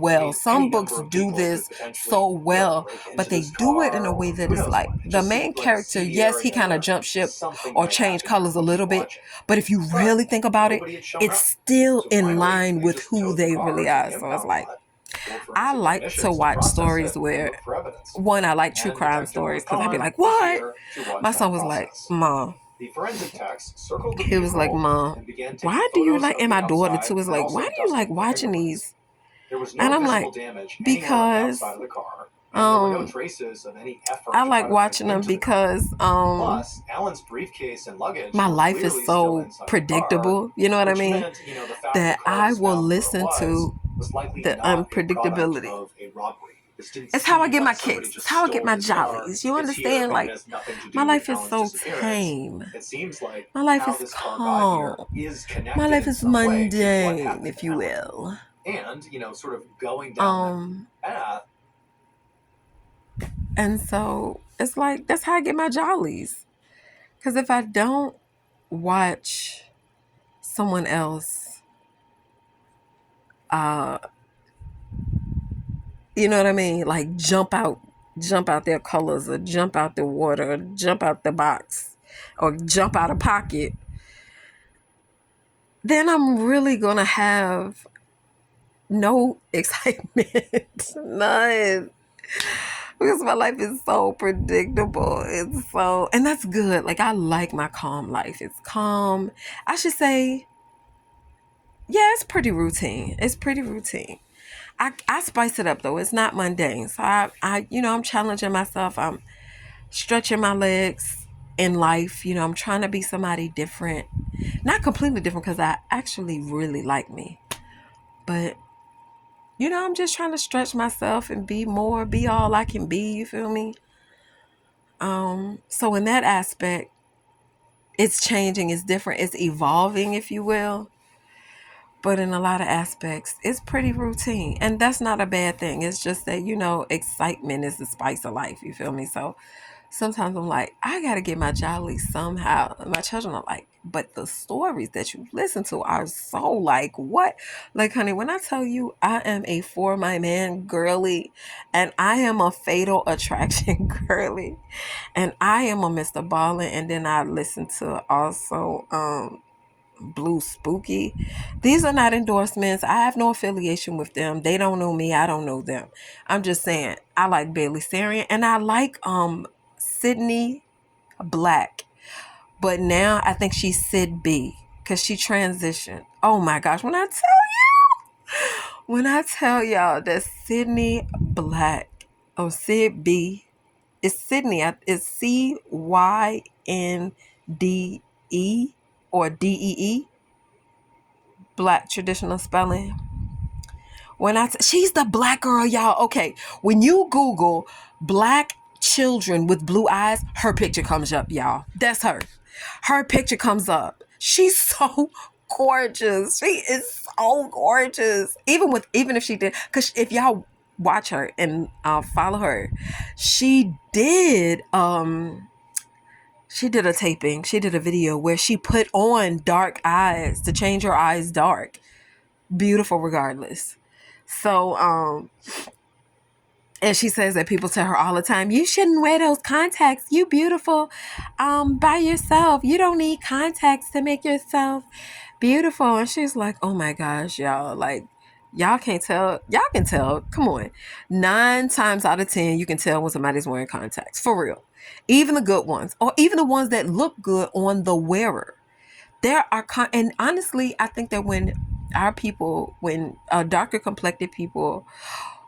well. Some books do this so well, but they do it in a way that is like the main character, yes, he kind of jump ship or change colors a little bit, but if you really think about it, it's still in line with who they really are. So it's like, I like to watch stories where, one, I like true crime stories because I'd be like, what? My son was like, Mom. He was like, Mom, why do you like, and my daughter too was like, why do you like watching these? And I'm like, because and there were no traces of any effort. I like watching them because plus Alan's briefcase and luggage. My life is so predictable. You know what I mean? Meant, that I will listen to the unpredictability. It's how I get my kicks. It's how I get my jollies. You understand? Like, my life is so tame. It seems like my life is calm. My life is mundane, if you will. And, sort of going down that path. And so it's like, that's how I get my jollies. Because if I don't watch someone else, you know what I mean? Like jump out their colors, or jump out the water, or jump out the box, or jump out a pocket, then I'm really going to have no excitement. None. Because my life is so predictable. And that's good. Like, I like my calm life. It's calm. I should say, yeah, it's pretty routine. I spice it up though. It's not mundane. So I'm challenging myself. I'm stretching my legs in life. I'm trying to be somebody different. Not completely different, because I actually really like me. But, I'm just trying to stretch myself and be all I can be. You feel me? So in that aspect, it's changing. It's different. It's evolving, if you will. But in a lot of aspects, it's pretty routine. And that's not a bad thing. It's just that, excitement is the spice of life. You feel me? So sometimes I'm like, I got to get my jolly somehow. And my children are like, but the stories that you listen to are so like, what? Like, honey, when I tell you I am a For My Man girly, and I am a Fatal Attraction girly, and I am a Mr. Ballin', and then I listen to also Blue Spooky. These are not endorsements. I have no affiliation with them. They don't know me. I don't know them. I'm just saying, I like Bailey Sarian, and I like Sydney Black. But now I think she's Sid B, because she transitioned. Oh my gosh, when I tell y'all that Sydney Black, or Sid B, it's Sydney, it's CYNDE or DEE, Black traditional spelling. She's the black girl, y'all. Okay, when you Google black children with blue eyes, her picture comes up, y'all. That's her. Her picture comes up. She's so gorgeous. She is so gorgeous. Even if she did, because if y'all watch her and follow her, she did a taping. She did a video where she put on dark eyes to change her eyes dark. Beautiful regardless. So, and she says that people tell her all the time, you shouldn't wear those contacts. You beautiful by yourself. You don't need contacts to make yourself beautiful. And she's like, oh my gosh, y'all. Like, y'all can't tell. Y'all can tell. Come on. 9 times out of 10, you can tell when somebody's wearing contacts. For real. Even the good ones. Or even the ones that look good on the wearer. There are, and honestly, I think that when darker complected people,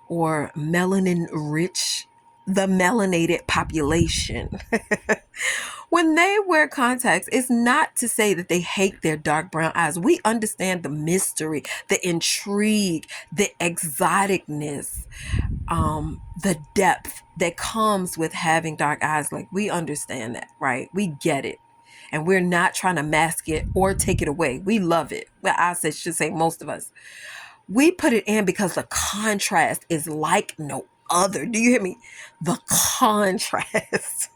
or melanin rich, the melanated population, when they wear contacts, it's not to say that they hate their dark brown eyes. We understand the mystery, the intrigue, the exoticness, the depth that comes with having dark eyes. Like, we understand that, right? We get it. And we're not trying to mask it or take it away. We love it. Well, I should say most of us. We put it in because the contrast is like no other. Do you hear me? The contrast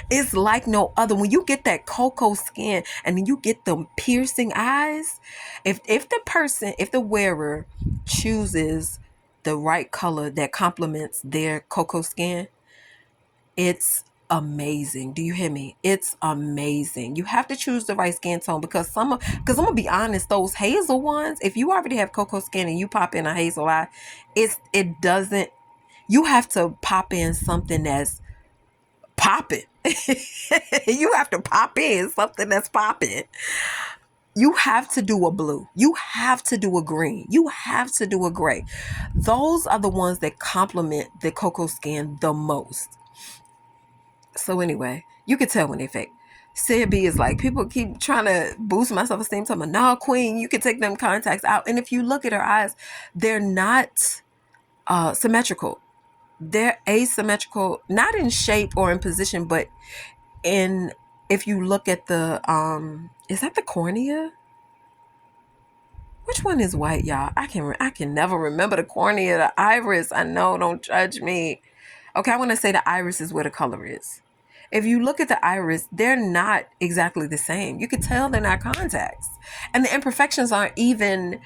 is like no other. When you get that cocoa skin and then you get the piercing eyes, if the wearer chooses the right color that complements their cocoa skin, it's amazing. Do you hear me? It's amazing. You have to choose the right skin tone, because I'm gonna be honest, those hazel ones, if you already have cocoa skin and you pop in a hazel eye, you have to pop in something that's popping. You have to pop in something that's popping. You have to do a blue. You have to do a green. You have to do a gray. Those are the ones that complement the cocoa skin the most. So anyway, you can tell when they fake. Sid B is like, people keep trying to boost my self-esteem. Talking about, nah, queen, you can take them contacts out. And if you look at her eyes, they're not symmetrical. They're asymmetrical, not in shape or in position, but in, if you look at the, is that the cornea? Which one is white, y'all? I can never remember the cornea, the iris. I know, don't judge me. Okay, I want to say the iris is where the color is. If you look at the iris, they're not exactly the same. You can tell they're not contacts. And the imperfections aren't even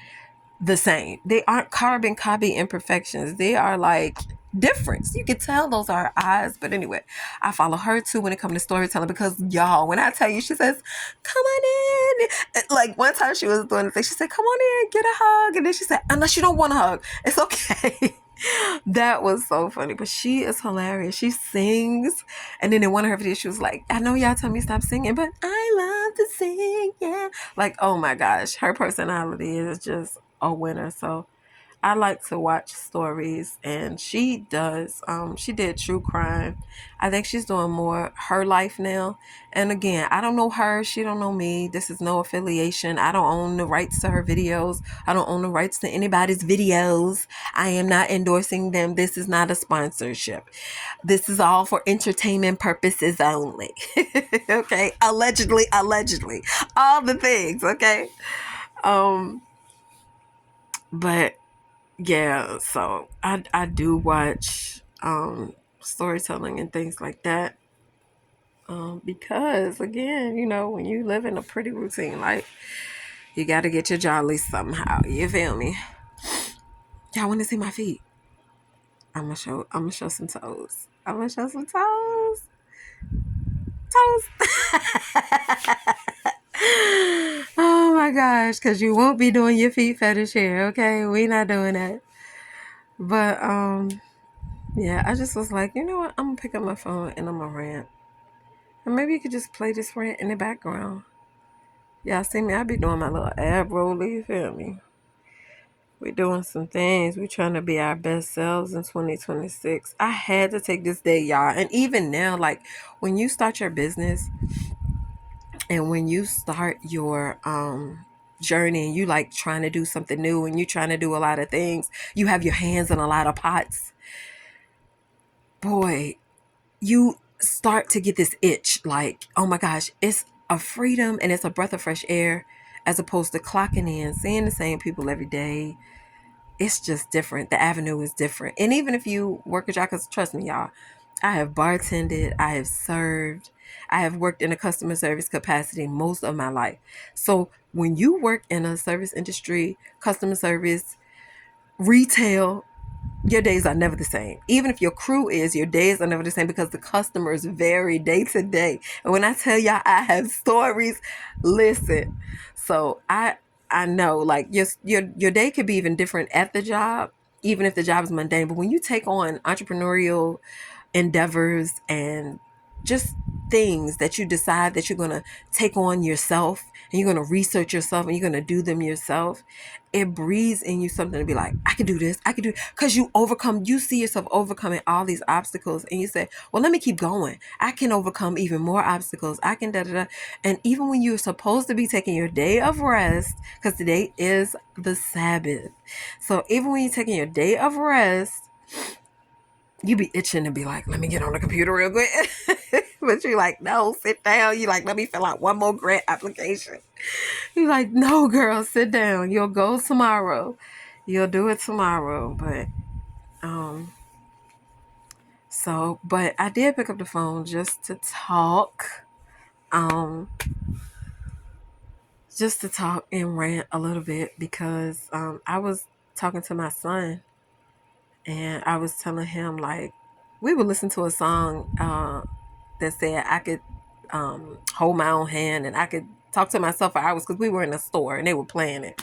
the same. They aren't carbon copy imperfections. They are like difference. You can tell those are her eyes. But anyway, I follow her too when it comes to storytelling, because y'all, when I tell you, she says, come on in. Like one time she was doing the thing, she said, come on in, get a hug. And then she said, unless you don't want a hug, it's okay. That was so funny. But she is hilarious. She sings. And then in one of her videos, she was like, I know y'all tell me stop singing, but I love to sing. Yeah. Like, oh my gosh. Her personality is just a winner. So I like to watch stories, and she does. She did true crime. I think she's doing more her life now. And again, I don't know her. She don't know me. This is no affiliation. I don't own the rights to her videos. I don't own the rights to anybody's videos. I am not endorsing them. This is not a sponsorship. This is all for entertainment purposes only. Okay. Allegedly, all the things. Okay. But yeah, so I do watch storytelling and things like that, because again, you know, when you live in a pretty routine life, you got to get your jolly somehow. You feel me? Y'all want to see my feet? I'm gonna show some toes. I'm gonna show some toes. Oh my gosh, because you won't be doing your feet fetish here. Okay, we not doing that. But yeah, I just was like, you know what? I'm gonna pick up my phone and I'm gonna rant. And maybe you could just play this rant in the background. Y'all see me? I be doing my little ab roll, you feel me? We doing some things. We trying to be our best selves in 2026. I had to take this day, y'all. And even now, like when you start your business and when you start your journey and you like trying to do something new and you trying to do a lot of things, you have your hands in a lot of pots. Boy, you start to get this itch like, oh my gosh, it's a freedom and it's a breath of fresh air, as opposed to clocking in, seeing the same people every day. It's just different. The avenue is different. And even if you work a job, because trust me, y'all, I have bartended, I have served, I have worked in a customer service capacity most of my life. So when you work in a service industry, customer service, retail, your days are never the same. Even if your crew is, your days are never the same, because the customers vary day to day. And when I tell y'all I have stories, listen. So I know, like, your day could be even different at the job, even if the job is mundane. But when you take on entrepreneurial endeavors and just things that you decide that you're going to take on yourself, and you're going to research yourself and you're going to do them yourself, it breeds in you something to be like, I can do this, I can do, because you see yourself overcoming all these obstacles, and you say, well, let me keep going. I can overcome even more obstacles. I can da-da-da. And even when you're supposed to be taking your day of rest, because today is the Sabbath. So even when you're taking your day of rest, you be itching to be like, let me get on the computer real quick. But you're like, no, sit down. You're like, let me fill out one more grant application. You're like, no, girl, sit down. You'll go tomorrow. You'll do it tomorrow. But but I did pick up the phone just to talk. Just to talk and rant a little bit, because I was talking to my son, and I was telling him, like, we would listen to a song that said I could hold my own hand and I could talk to myself for hours, because we were in a store and they were playing it.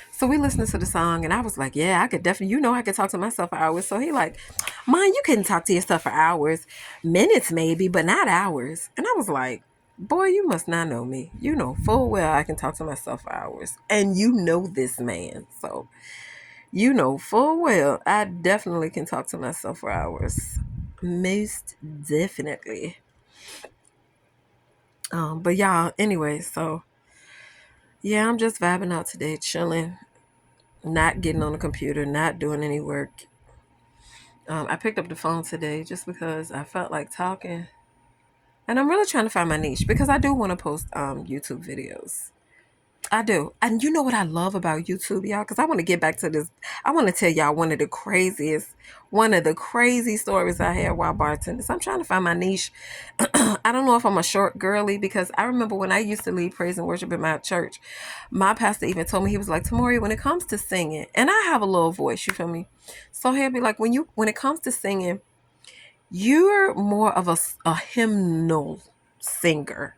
So we listened to the song, and I was like, yeah, I could definitely, I could talk to myself for hours. So he like, Mom, you couldn't talk to yourself for hours, minutes maybe, but not hours. And I was like, Boy, you must not know me. You know full well I can talk to myself for hours. And you know this man. So you know full well I definitely can talk to myself for hours. Most definitely. But y'all, anyway, so yeah, I'm just vibing out today, chilling, not getting on the computer, not doing any work. I picked up the phone today just because I felt like talking. And I'm really trying to find my niche because I do want to post YouTube videos. I do. And you know what I love about YouTube, y'all? Because I want to get back to this. I want to tell y'all one of the crazy stories I had while bartending. So I'm trying to find my niche. I don't know if I'm a short girly because I remember when I used to lead praise and worship in my church, my pastor even told me, he was like, Tamori, when it comes to singing, and I have a little voice, you feel me? So he'll be like, when it comes to singing, you're more of a hymnal singer.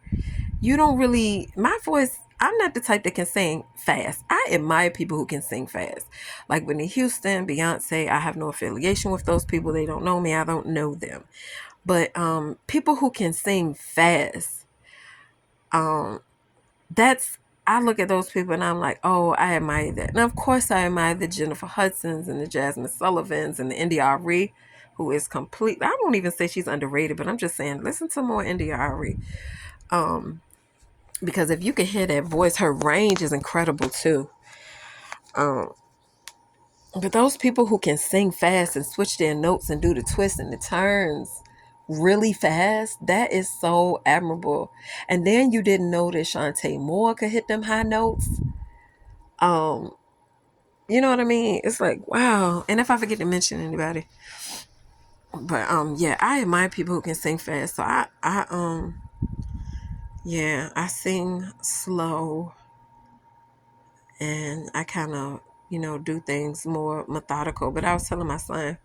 You don't really, my voice, I'm not the type that can sing fast. I admire people who can sing fast. Like Whitney Houston, Beyonce, I have no affiliation with those people. They don't know me. I don't know them. But people who can sing fast, that's, I look at those people and I'm like, oh, I admire that. And of course I admire the Jennifer Hudsons and the Jasmine Sullivans and the India Ari, who is completely, I won't even say she's underrated, but I'm just saying, listen to more India Ari. Because if you can hear that voice, her range is incredible too. But those people who can sing fast and switch their notes and do the twists and the turns really fast, that is so admirable. And then you didn't know that Shantae Moore could hit them high notes. You know what I mean? It's like, wow. And if I forget to mention anybody. But yeah, I admire people who can sing fast. So yeah, I sing slow and I kind of, do things more methodical. But I was telling my son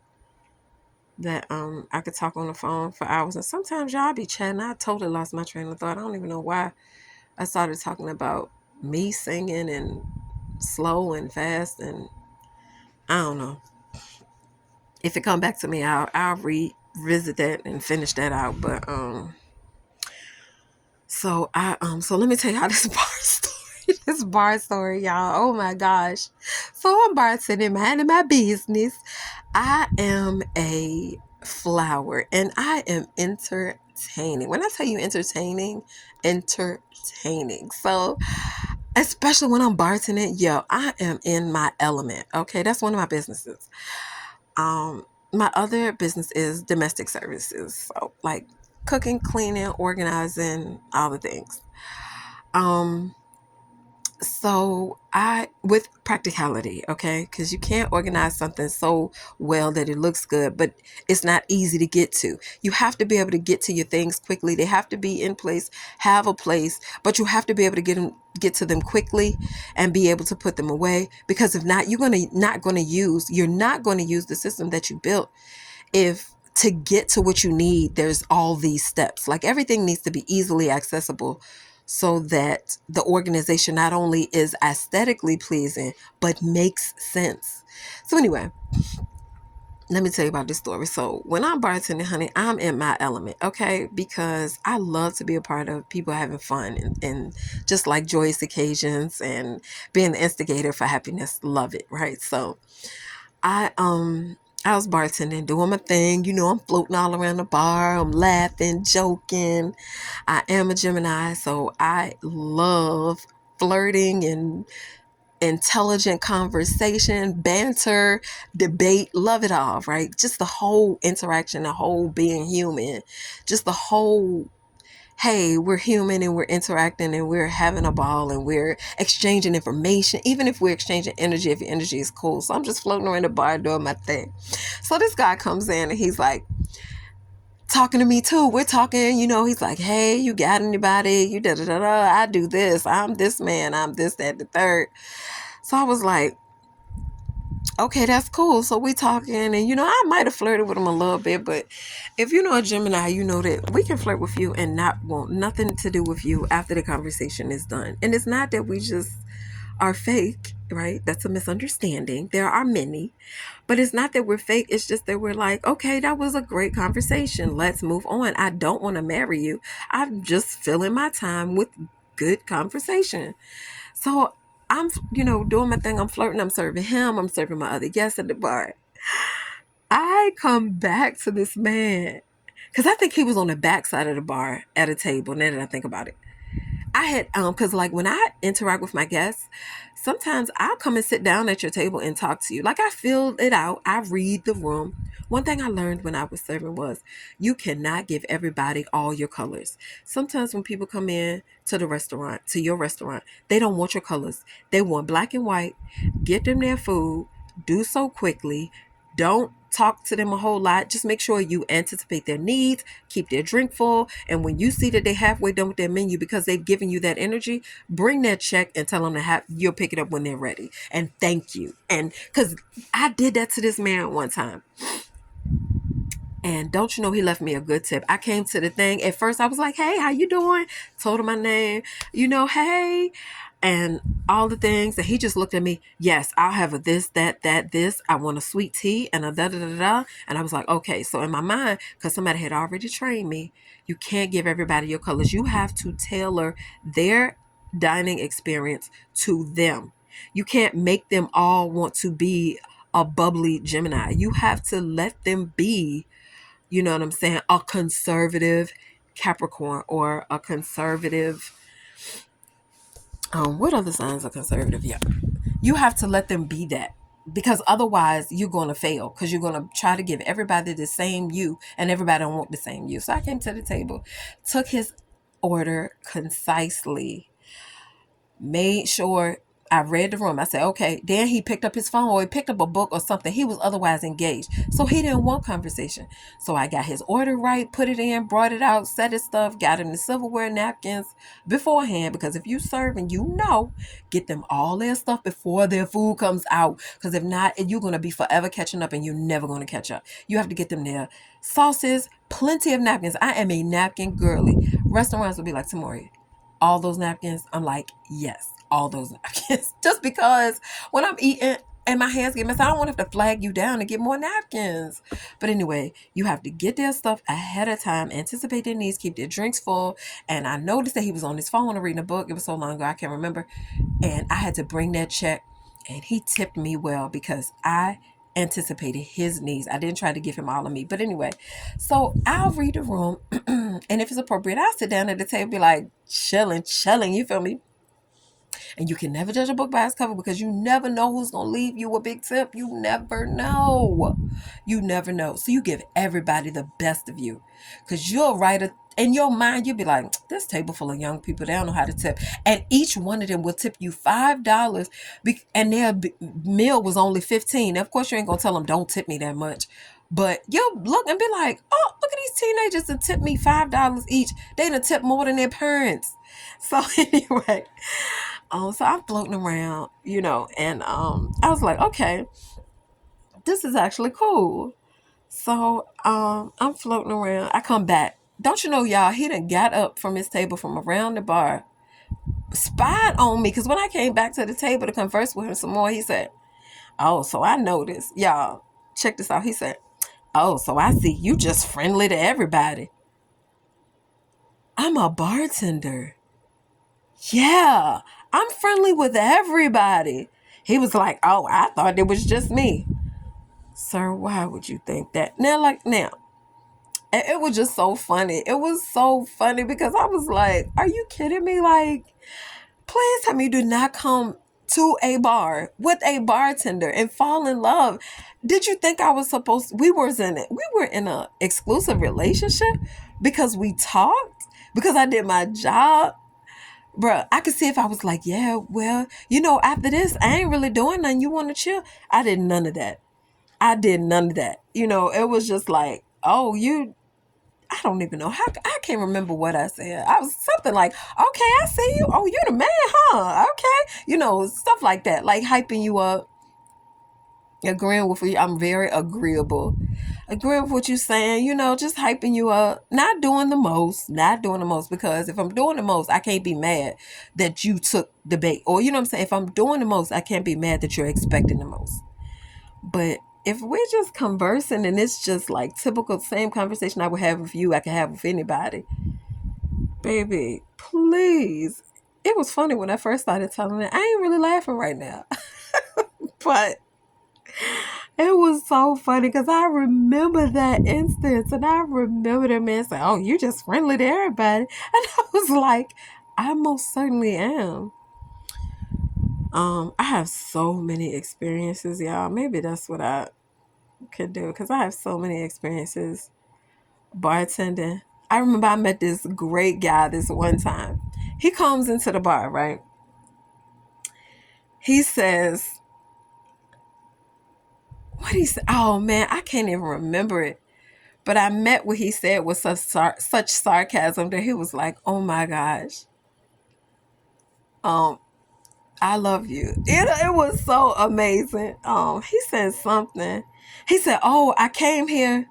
that I could talk on the phone for hours, and sometimes y'all be chatting. I totally lost my train of thought. I don't even know why I started talking about me singing and slow and fast, and I don't know. If it come back to me, I'll revisit that and finish that out. But so let me tell y'all this bar story. This bar story, y'all. Oh my gosh. So I'm bartending, minding my business. I am a flower and I am entertaining. When I tell you entertaining, entertaining. So especially when I'm bartending, yo, I am in my element. Okay, that's one of my businesses. My other business is domestic services. So like cooking, cleaning, organizing, all the things. Um, so with practicality, okay, because you can't organize something so well that it looks good, but it's not easy to get to. You have to be able to get to your things quickly. They have to be in place, have a place, but you have to be able to get to them quickly and be able to put them away. Because if not, you're not going to use the system that you built. If to get to what you need, there's all these steps. Like everything needs to be easily accessible so that the organization not only is aesthetically pleasing, but makes sense. So anyway, let me tell you about this story. So when I'm bartending, honey, I'm in my element, okay? Because I love to be a part of people having fun and just like joyous occasions and being the instigator for happiness. Love it, right? So I was bartending, doing my thing. I'm floating all around the bar. I'm laughing, joking. I am a Gemini, so I love flirting and intelligent conversation, banter, debate, love it all, right? Just the whole interaction, the whole being human, just the whole, hey, we're human and we're interacting and we're having a ball and we're exchanging information, even if we're exchanging energy, if your energy is cool. So I'm just floating around the bar doing my thing. So this guy comes in and he's like talking to me too. We're talking, he's like, hey, you got anybody? You da da da da. I do this. I'm this man. I'm this, that, the third. So I was like, okay, that's cool. So we talking and, I might have flirted with him a little bit, but if you know a Gemini, you know that we can flirt with you and not want nothing to do with you after the conversation is done. And it's not that we just are fake. right? That's a misunderstanding. There are many, but it's not that we're fake. It's just that we're like, okay, that was a great conversation. Let's move on. I don't want to marry you. I'm just filling my time with good conversation. So I'm, doing my thing. I'm flirting. I'm serving him. I'm serving my other guests at the bar. I come back to this man because I think he was on the back side of the bar at a table. Now that I think about it, I had because like when I interact with my guests, sometimes I'll come and sit down at your table and talk to you. Like I feel it out. I read the room. One thing I learned when I was serving was you cannot give everybody all your colors. Sometimes when people come in to the restaurant, to your restaurant, they don't want your colors. They want black and white. Get them their food. Do so quickly. Don't talk to them a whole lot. Just make sure you anticipate their needs, keep their drink full, and when you see that they're halfway done with their menu because they've given you that energy, bring that check and tell them you'll pick it up when they're ready. And thank you. And because I did that to this man one time. And don't you know, he left me a good tip. I came to the thing. At first I was like, hey, how you doing? Told him my name, hey, and all the things. And he just looked at me. Yes, I'll have a this, that, this. I want a sweet tea and a da-da-da-da. And I was like, okay. So in my mind, because somebody had already trained me, you can't give everybody your colors. You have to tailor their dining experience to them. You can't make them all want to be a bubbly Gemini. You have to let them be, you know what I'm saying, a conservative Capricorn or a conservative, what other signs are conservative? Yeah. You have to let them be that, because otherwise you're going to fail, because you're going to try to give everybody the same you and everybody don't want the same you. So I came to the table, took his order concisely, made sure I read the room. I said, okay. Then he picked up his phone or he picked up a book or something. He was otherwise engaged. So he didn't want conversation. So I got his order right, put it in, brought it out, set his stuff, got him the silverware napkins beforehand. Because if you serve and get them all their stuff before their food comes out. Because if not, you're going to be forever catching up and you're never going to catch up. You have to get them their sauces, plenty of napkins. I am a napkin girly. Restaurants will be like, Tamoria, all those napkins? I'm like, yes, all those napkins. Just because when I'm eating and my hands get messy, I don't want to have to flag you down and get more napkins. But anyway, you have to get their stuff ahead of time, anticipate their needs, keep their drinks full. And I noticed that he was on his phone reading a book. It was so long ago, I can't remember. And I had to bring that check, and he tipped me well because I anticipated his needs. I didn't try to give him all of me. But anyway, so I'll read the room, and if it's appropriate, I'll sit down at the table, be like, chilling, you feel me? And you can never judge a book by its cover, because you never know who's going to leave you a big tip. You never know. You never know. So you give everybody the best of you, because you'll write in your mind, you'll be like, this table full of young people, they don't know how to tip. And each one of them will tip you $5, and their meal was only $15. Now, of course, you ain't going to tell them, don't tip me that much. But you'll look and be like, oh, look at these teenagers that tip me $5 each. They done tip more than their parents. So anyway, so I'm floating around, and I was like, okay, this is actually cool. So I'm floating around. I come back. Don't you know, y'all, he done got up from his table from around the bar, spied on me, because when I came back to the table to converse with him some more, he said, oh, so I noticed. Y'all, check this out. He said, oh, so I see you just friendly to everybody. I'm a bartender. Yeah, I'm friendly with everybody. He was like, oh, I thought it was just me. Sir, why would you think that? Now, it was just so funny. It was so funny because I was like, are you kidding me? Like, please tell me you did not come to a bar with a bartender and fall in love. Did you think I was supposed, we were in an exclusive relationship because we talked, because I did my job? Bruh, I could see if I was like, yeah, well, after this, I ain't really doing nothing. You want to chill? I did none of that. It was just like, oh, I don't even know. I can't remember what I said. I was something like, okay, I see you. Oh, you're the man, huh? Okay. Stuff like that. Like hyping you up, agreeing with you. I'm very agreeable. agree with what you're saying, just hyping you up, not doing the most, because if I'm doing the most, I can't be mad that you took the bait. Or, you know what I'm saying? If I'm doing the most, I can't be mad that you're expecting the most. But if we're just conversing and it's just like typical same conversation I would have with you, I can have with anybody, baby, please. It was funny when I first started telling it. I ain't really laughing right now. But it was so funny because I remember that instance, and I remember the man saying, "Oh, you're just friendly to everybody." And I was like, I most certainly am. I have so many experiences, y'all. Maybe that's what I could do, because I have so many experiences bartending. I remember I met this great guy this one time. He comes into the bar, right? He says, what he said? Oh man, I can't even remember it. But I meant what he said with such sarcasm that he was like, "Oh my gosh, I love you." It was so amazing. He said something. He said, "Oh, I came here."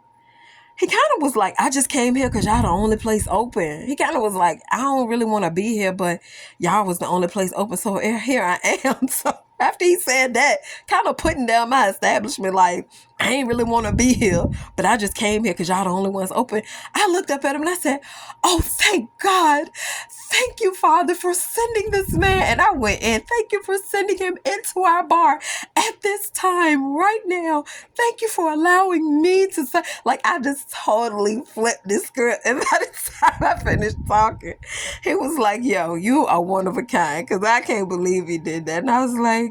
He kind of was like, "I just came here because y'all the only place open." He kind of was like, "I don't really want to be here, but y'all was the only place open, so here I am." So after he said that, kind of putting down my establishment, like, I ain't really want to be here, but I just came here because y'all the only ones open. I looked up at him and I said, "Oh, thank God. Thank you, Father, for sending this man." And I went in. "Thank you for sending him into our bar at this time, right now. Thank you for allowing me to say," like, I just totally flipped this script. And by the time I finished talking, he was like, "Yo, you are one of a kind," because I can't believe he did that. And I was like,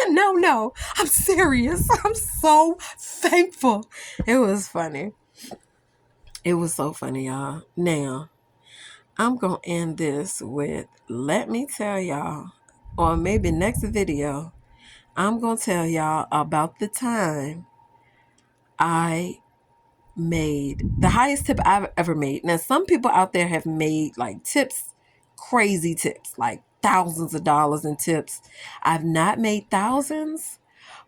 no, I'm serious. I'm so thankful. It was funny. It was so funny, y'all. Now, I'm going to end this with, let me tell y'all, or maybe next video, I'm going to tell y'all about the time I made the highest tip I've ever made. Now, some people out there have made like tips, crazy tips, like thousands of dollars in tips. I've not made thousands,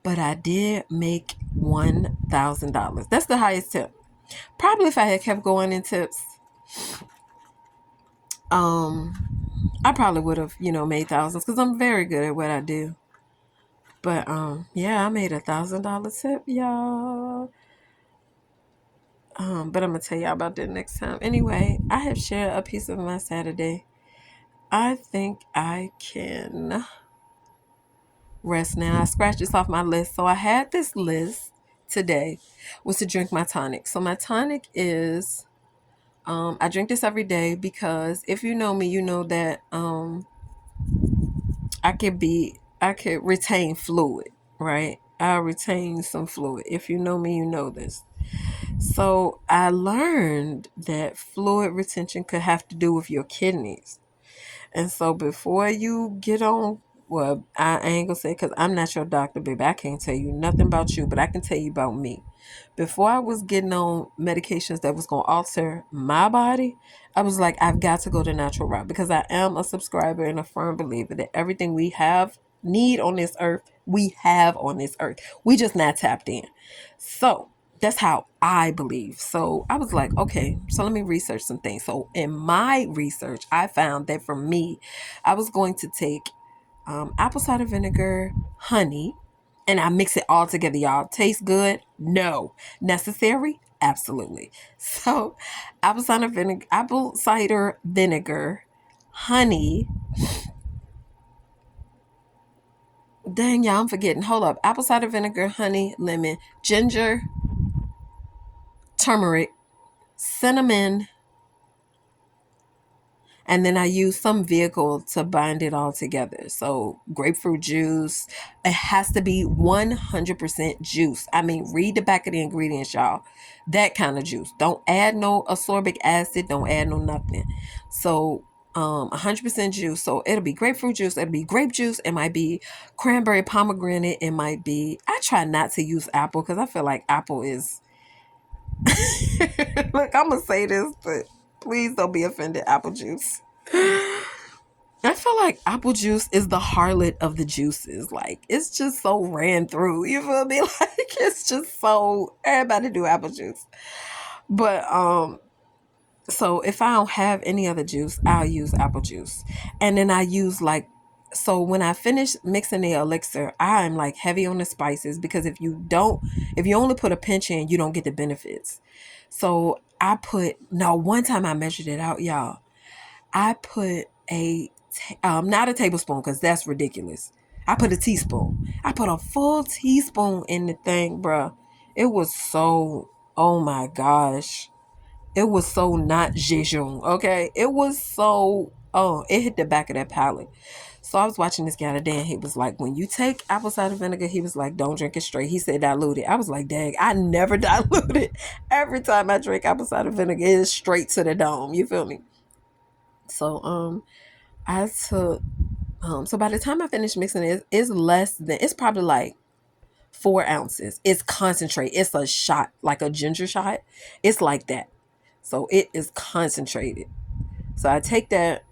but I did make $1,000. That's the highest tip. Probably if I had kept going in tips, I probably would have, made thousands, because I'm very good at what I do. But yeah, I made $1,000 tip, y'all. But I'm gonna tell y'all about that next time. Anyway, I have shared a piece of my Saturday. I think I can rest now. I scratched this off my list. So I had this list today was to drink my tonic. So my tonic is, I drink this every day because if you know me, you know that I could retain fluid, right? I retain some fluid. If you know me, you know this. So I learned that fluid retention could have to do with your kidneys. And so before you get on, well, I ain't gonna say, because I'm not your doctor, baby. I can't tell you nothing about you, but I can tell you about me. Before I was getting on medications that was gonna alter my body, I was like, I've got to go the natural route, because I am a subscriber and a firm believer that everything we need on this earth, we have on this earth. We just not tapped in. So that's how I believe. So I was like, okay, so let me research some things. So in my research, I found that for me, I was going to take apple cider vinegar, honey, and I mix it all together, y'all. Tastes good? No. Necessary? Absolutely. So apple cider vinegar, honey. Dang, y'all, I'm forgetting. Hold up. Apple cider vinegar, honey, lemon, ginger, turmeric, cinnamon, and then I use some vehicle to bind it all together. So grapefruit juice, it has to be 100% juice. I mean, read the back of the ingredients, y'all. That kind of juice. Don't add no ascorbic acid. Don't add no nothing. So 100% juice. So it'll be grapefruit juice. It'll be grape juice. It might be cranberry pomegranate. It might be, I try not to use apple because I feel like apple is, look, I'm going to say this, but please don't be offended, apple juice. I feel like apple juice is the harlot of the juices. Like, it's just so ran through. You feel me? Like, it's just so, everybody do apple juice. But, so if I don't have any other juice, I'll use apple juice. And then I use like, so when I finish mixing the elixir, I'm like heavy on the spices, because if you only put a pinch in, you don't get the benefits. So one time I measured it out, y'all. I put not a tablespoon, because that's ridiculous. I put a teaspoon. I put a full teaspoon in the thing, bruh. It was so, oh my gosh. It was so not Jejun, okay? It was so, it hit the back of that palate. So I was watching this guy today, and he was like, when you take apple cider vinegar, he was like, don't drink it straight. He said dilute it. I was like, dang, I never dilute it. Every time I drink apple cider vinegar, it's straight to the dome. You feel me? So I took, so by the time I finished mixing it, it's probably like 4 ounces. It's concentrate. It's a shot, like a ginger shot. It's like that. So it is concentrated. So I take that,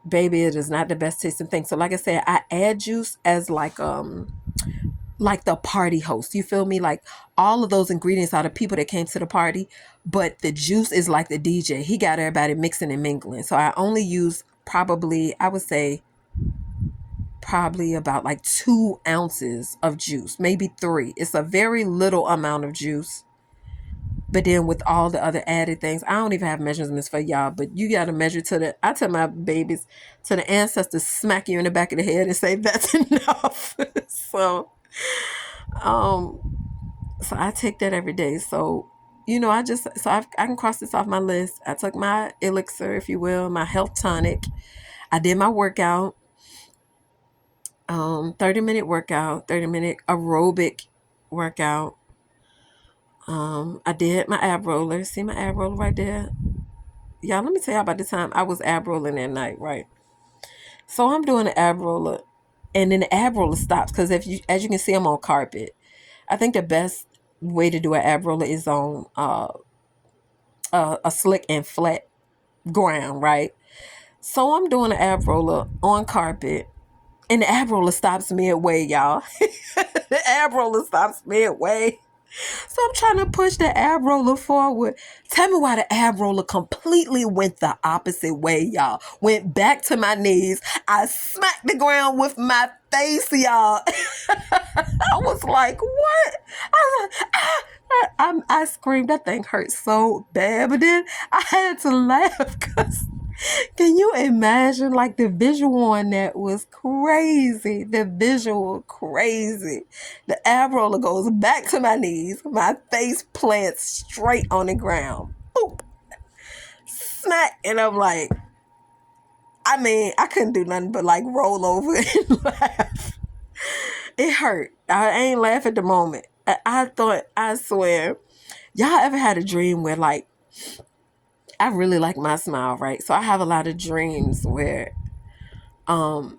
baby, it is not the best tasting thing. So like I said, I add juice as like the party host. You feel me? Like, all of those ingredients are the people that came to the party, but the juice is like the DJ. He got everybody mixing and mingling. So I only use probably about like 2 ounces of juice, maybe 3. It's a very little amount of juice. But then with all the other added things, I don't even have measurements for y'all, but you got to measure I tell my babies, to the ancestors, smack you in the back of the head and say, that's enough. So I take that every day. So, I can cross this off my list. I took my elixir, if you will, my health tonic. I did my workout, 30-minute workout, 30-minute aerobic workout. I did my ab roller. See my ab roller right there? Y'all, let me tell y'all about the time I was ab rolling that night, right? So I'm doing the ab roller, and then the ab roller stops, because as you can see, I'm on carpet. I think the best way to do an ab roller is on a slick and flat ground, right? So I'm doing an ab roller on carpet, and the ab roller stops midway, y'all. The ab roller stops midway. So I'm trying to push the ab roller forward. Tell me why the ab roller completely went the opposite way, y'all. Went back to my knees. I smacked the ground with my face, y'all. I was like, what? I screamed. That thing hurt so bad. But then I had to laugh, because can you imagine, like, the visual on that was crazy. The visual, crazy. The ab roller goes back to my knees. My face plants straight on the ground. Boop. Smack. And I'm like, I couldn't do nothing but like roll over and laugh. It hurt. I ain't laugh at the moment. I swear. Y'all ever had a dream where, like, I really like my smile, right? So I have a lot of dreams where I'm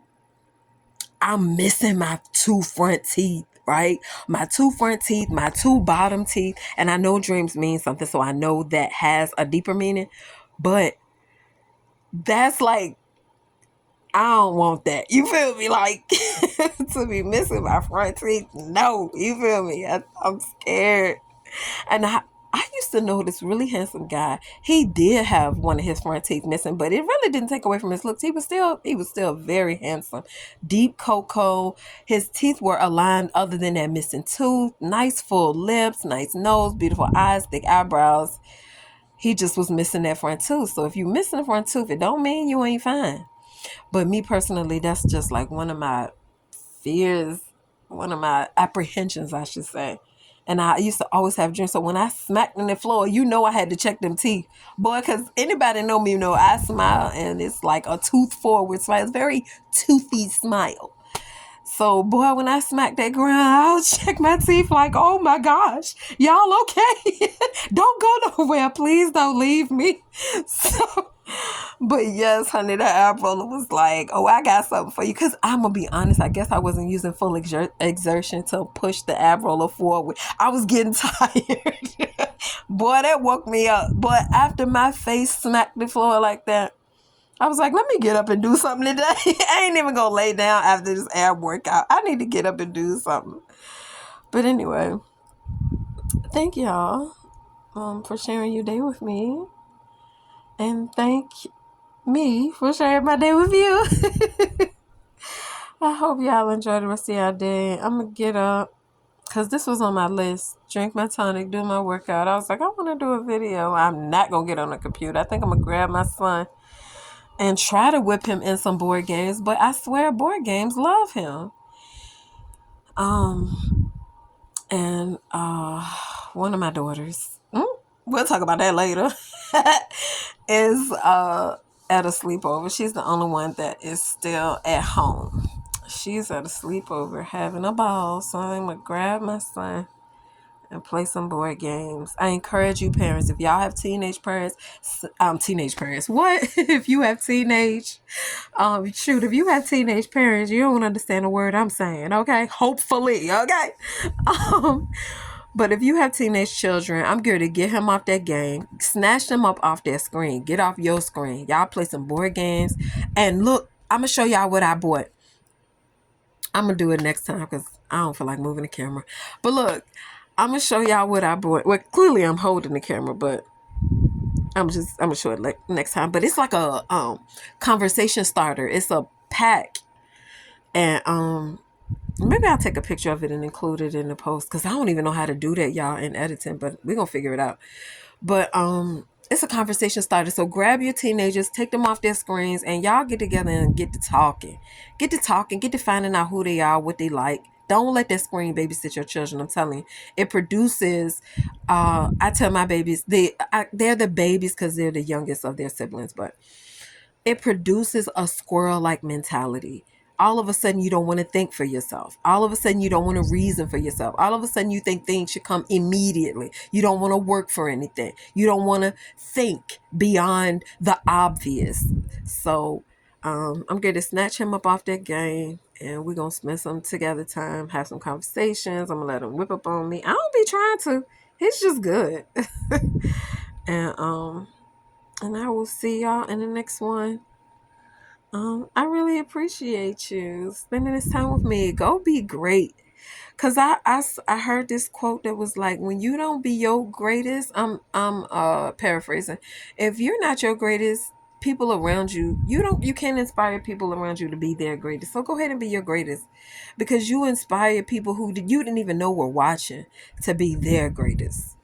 missing my 2 front teeth, right? My 2 front teeth, my 2 bottom teeth. And I know dreams mean something, so I know that has a deeper meaning. But that's like, I don't want that. You feel me? Like, to be missing my front teeth. No, you feel me? I'm scared. And I used to know this really handsome guy. He did have one of his front teeth missing, but it really didn't take away from his looks. He was still very handsome. Deep cocoa. His teeth were aligned other than that missing tooth. Nice full lips, nice nose, beautiful eyes, thick eyebrows. He just was missing that front tooth. So if you missing the front tooth, it don't mean you ain't fine. But me personally, that's just like one of my fears, one of my apprehensions, I should say. And I used to always have dreams. So when I smacked on the floor, I had to check them teeth. Boy, because anybody know me, I smile, and it's like a tooth forward smile. It's very toothy smile. So, boy, when I smacked that ground, I'll check my teeth like, oh my gosh, y'all okay? Don't go nowhere. Please don't leave me. So, but yes, honey, that ab roller was like, oh, I got something for you. Because I'm going to be honest, I guess I wasn't using full exertion to push the ab roller forward. I was getting tired. Boy, that woke me up. But after my face smacked the floor like that, I was like, let me get up and do something today. I ain't even gonna lay down after this ab workout. I need to get up and do something. But anyway, thank y'all for sharing your day with me. And thank me for sharing my day with you. I hope y'all enjoy the rest of your day. I'm going to get up because this was on my list. Drink my tonic, do my workout. I was like, I want to do a video. I'm not going to get on the computer. I think I'm going to grab my son and try to whip him in some board games. But I swear board games love him. And one of my daughters, we'll talk about that later, is at a sleepover. She's the only one that is still at home. She's at a sleepover having a ball, so I'm going to grab my son and play some board games. I encourage you parents, if y'all have teenage parents, what? If you have teenage, if you have teenage parents, you don't understand a word I'm saying, okay? Hopefully, okay? But if you have teenage children, I'm going to get him off that game, snatch them up off that screen, get off your screen. Y'all play some board games. And look, I'm going to show y'all what I bought. I'm going to do it next time because I don't feel like moving the camera. But look, I'm going to show y'all what I bought. Well, clearly I'm holding the camera, but I'm going to show it next time. But it's like a conversation starter. It's a pack. And maybe I'll take a picture of it and include it in the post because I don't even know how to do that, y'all, in editing, but we're going to figure it out. But it's a conversation starter. So grab your teenagers, take them off their screens, and y'all get together and get to talking. Get to finding out who they are, what they like. Don't let that screen babysit your children. I'm telling you, it produces. I tell my babies they're the babies because they're the youngest of their siblings, but it produces a squirrel-like mentality. All of a sudden, you don't want to think for yourself. All of a sudden, you don't want to reason for yourself. All of a sudden, you think things should come immediately. You don't want to work for anything. You don't want to think beyond the obvious. So I'm going to snatch him up off that game, and we're going to spend some together time, have some conversations. I'm going to let him whip up on me. I don't be trying to. It's just good. And I will see y'all in the next one. I really appreciate you spending this time with me. Go be great. Cause I heard this quote that was like, when you don't be your greatest, I'm paraphrasing. If you're not your greatest, people around you, you can't inspire people around you to be their greatest. So go ahead and be your greatest, because you inspire people who you didn't even know were watching to be their greatest.